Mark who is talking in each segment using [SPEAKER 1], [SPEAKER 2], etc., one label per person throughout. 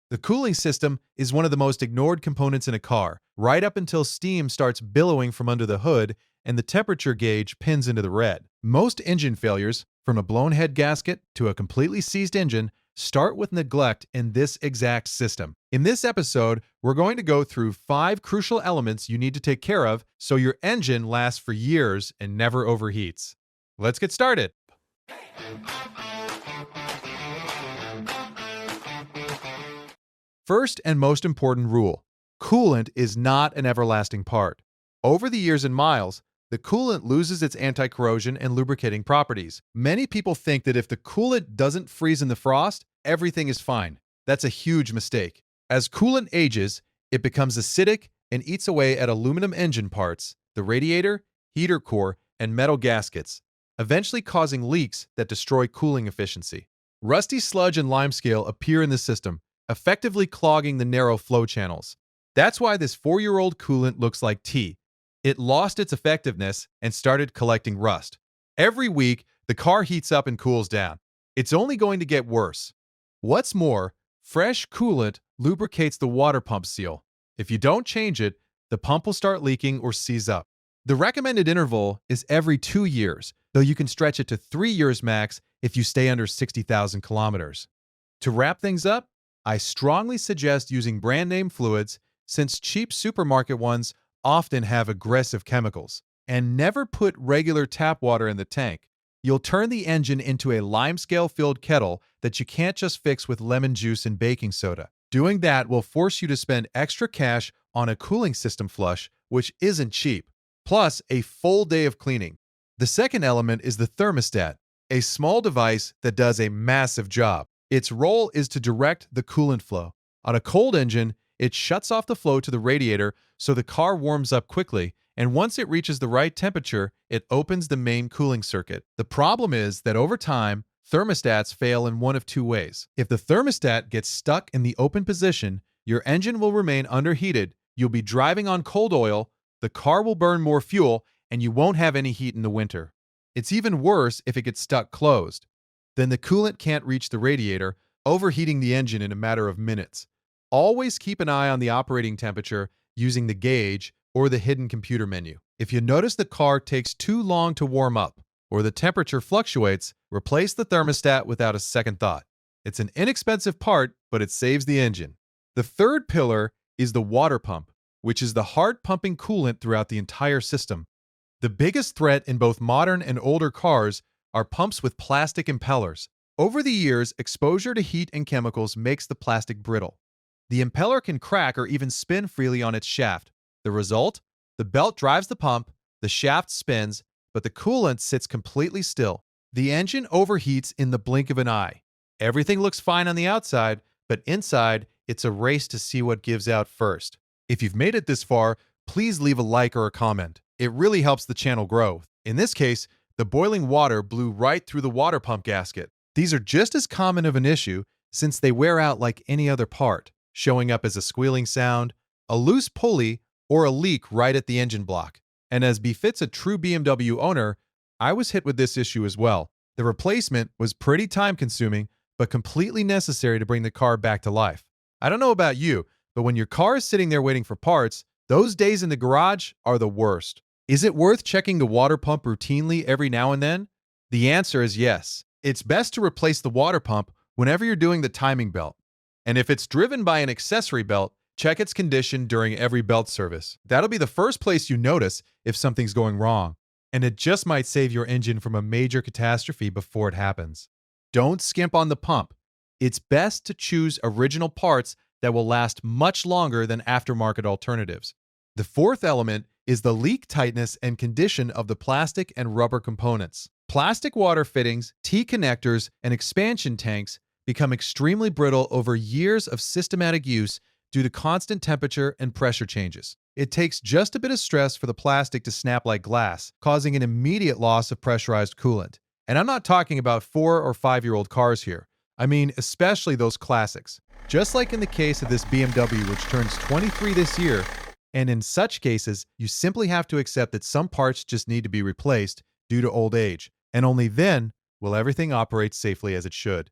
[SPEAKER 1] The cooling system is one of the most ignored components in a car, right up until steam starts billowing from under the hood and the temperature gauge pins into the red. Most engine failures, from a blown head gasket to a completely seized engine, start with neglect in this exact system. In this episode, we're going to go through 5 crucial elements you need to take care of so your engine lasts for years and never overheats. Let's get started. First and most important rule: coolant is not an everlasting part. Over the years and miles, the coolant loses its anti-corrosion and lubricating properties. Many people think that if the coolant doesn't freeze in the frost, everything is fine. That's a huge mistake. As coolant ages, it becomes acidic and eats away at aluminum engine parts, the radiator, heater core, and metal gaskets, eventually causing leaks that destroy cooling efficiency. Rusty sludge and limescale appear in the system, effectively clogging the narrow flow channels. That's why this 4-year-old coolant looks like tea. It lost its effectiveness and started collecting rust. Every week, the car heats up and cools down. It's only going to get worse. What's more, fresh coolant lubricates the water pump seal. If you don't change it, the pump will start leaking or seize up. The recommended interval is every 2 years, though you can stretch it to 3 years max if you stay under 60,000 kilometers. To wrap things up, I strongly suggest using brand name fluids, since cheap supermarket ones often have aggressive chemicals. And never put regular tap water in the tank. You'll turn the engine into a limescale-filled kettle that you can't just fix with lemon juice and baking soda. Doing that will force you to spend extra cash on a cooling system flush, which isn't cheap, plus a full day of cleaning. The second element is the thermostat, a small device that does a massive job. Its role is to direct the coolant flow. On a cold engine, it shuts off the flow to the radiator so the car warms up quickly, and once it reaches the right temperature, it opens the main cooling circuit. The problem is that over time, thermostats fail in one of 2 ways. If the thermostat gets stuck in the open position, your engine will remain underheated, you'll be driving on cold oil, the car will burn more fuel, and you won't have any heat in the winter. It's even worse if it gets stuck closed. Then the coolant can't reach the radiator, overheating the engine in a matter of minutes. Always keep an eye on the operating temperature using the gauge or the hidden computer menu. If you notice the car takes too long to warm up or the temperature fluctuates, replace the thermostat without a second thought. It's an inexpensive part, but it saves the engine. The third pillar is the water pump, which is the heart pumping coolant throughout the entire system. The biggest threat in both modern and older cars are pumps with plastic impellers. Over the years, exposure to heat and chemicals makes the plastic brittle. The impeller can crack or even spin freely on its shaft. The result? The belt drives the pump, the shaft spins, but the coolant sits completely still. The engine overheats in the blink of an eye. Everything looks fine on the outside, but inside, it's a race to see what gives out first. If you've made it this far, please leave a like or a comment. It really helps the channel grow. In this case, the boiling water blew right through the water pump gasket. These are just as common of an issue since they wear out like any other part, showing up as a squealing sound, a loose pulley, or a leak right at the engine block. And as befits a true BMW owner, I was hit with this issue as well. The replacement was pretty time-consuming, but completely necessary to bring the car back to life. I don't know about you, but when your car is sitting there waiting for parts, those days in the garage are the worst. Is it worth checking the water pump routinely every now and then? The answer is yes. It's best to replace the water pump whenever you're doing the timing belt. And if it's driven by an accessory belt, check its condition during every belt service. That'll be the first place you notice if something's going wrong, and it just might save your engine from a major catastrophe before it happens. Don't skimp on the pump. It's best to choose original parts that will last much longer than aftermarket alternatives. The fourth element is the leak tightness and condition of the plastic and rubber components. Plastic water fittings, T-connectors, and expansion tanks become extremely brittle over years of systematic use due to constant temperature and pressure changes. It takes just a bit of stress for the plastic to snap like glass, causing an immediate loss of pressurized coolant. And I'm not talking about 4 or 5-year-old cars here. I mean, especially those classics. Just like in the case of this BMW, which turns 23 this year, and in such cases, you simply have to accept that some parts just need to be replaced due to old age, and only then will everything operate safely as it should.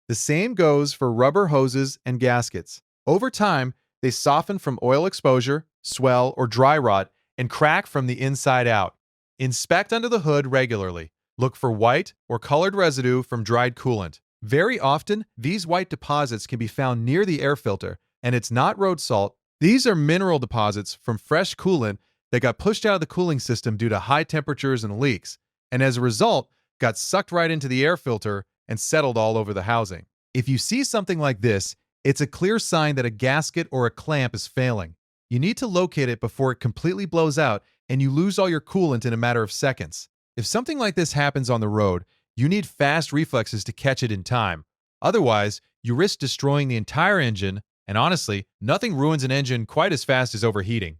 [SPEAKER 1] The same goes for rubber hoses and gaskets. Over time, they soften from oil exposure, swell, or dry rot, and crack from the inside out. Inspect under the hood regularly. Look for white or colored residue from dried coolant. Very often, these white deposits can be found near the air filter, and it's not road salt. These are mineral deposits from fresh coolant that got pushed out of the cooling system due to high temperatures and leaks, and as a result, got sucked right into the air filter and settled all over the housing. If you see something like this, it's a clear sign that a gasket or a clamp is failing. You need to locate it before it completely blows out and you lose all your coolant in a matter of seconds. If something like this happens on the road, you need fast reflexes to catch it in time. Otherwise, you risk destroying the entire engine, and honestly, nothing ruins an engine quite as fast as overheating.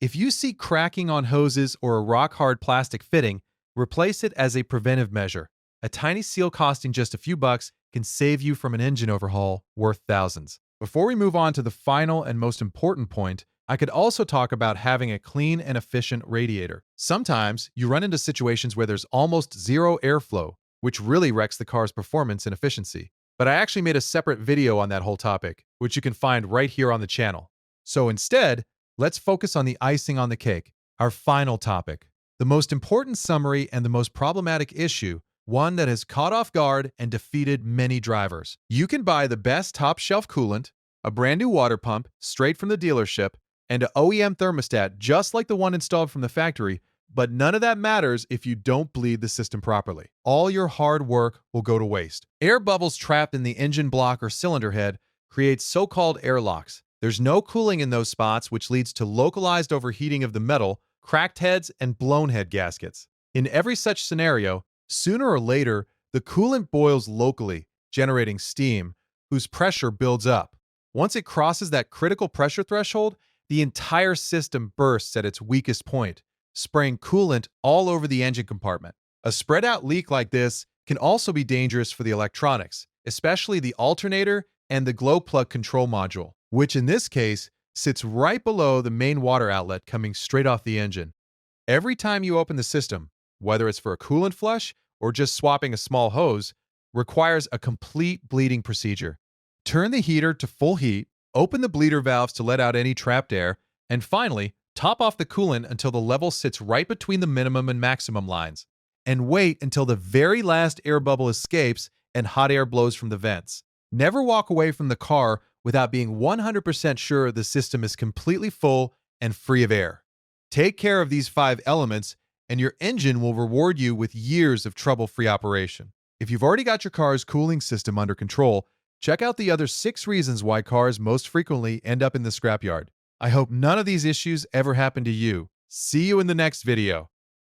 [SPEAKER 1] If you see cracking on hoses or a rock-hard plastic fitting, replace it as a preventive measure. A tiny seal costing just a few bucks can save you from an engine overhaul worth thousands. Before we move on to the final and most important point, I could also talk about having a clean and efficient radiator. Sometimes you run into situations where there's almost zero airflow, which really wrecks the car's performance and efficiency. But I actually made a separate video on that whole topic, which you can find right here on the channel. So instead, let's focus on the icing on the cake, our final topic. The most important summary and the most problematic issue, one that has caught off guard and defeated many drivers. You can buy the best top-shelf coolant, a brand new water pump straight from the dealership, and an OEM thermostat just like the one installed from the factory, but none of that matters if you don't bleed the system properly. All your hard work will go to waste. Air bubbles trapped in the engine block or cylinder head create so-called airlocks. There's no cooling in those spots, which leads to localized overheating of the metal, cracked heads, and blown head gaskets. In every such scenario, sooner or later, the coolant boils locally, generating steam, whose pressure builds up. Once it crosses that critical pressure threshold, the entire system bursts at its weakest point, spraying coolant all over the engine compartment. A spread-out leak like this can also be dangerous for the electronics, especially the alternator and the glow plug control module, which in this case sits right below the main water outlet coming straight off the engine. Every time you open the system, whether it's for a coolant flush or just swapping a small hose, requires a complete bleeding procedure. Turn the heater to full heat, open the bleeder valves to let out any trapped air, and finally, top off the coolant until the level sits right between the minimum and maximum lines. And wait until the very last air bubble escapes and hot air blows from the vents. Never walk away from the car without being 100% sure the system is completely full and free of air. Take care of these 5 elements, and your engine will reward you with years of trouble-free operation. If you've already got your car's cooling system under control, check out the other 6 reasons why cars most frequently end up in the scrapyard. I hope none of these issues ever happen to you. See you in the next video.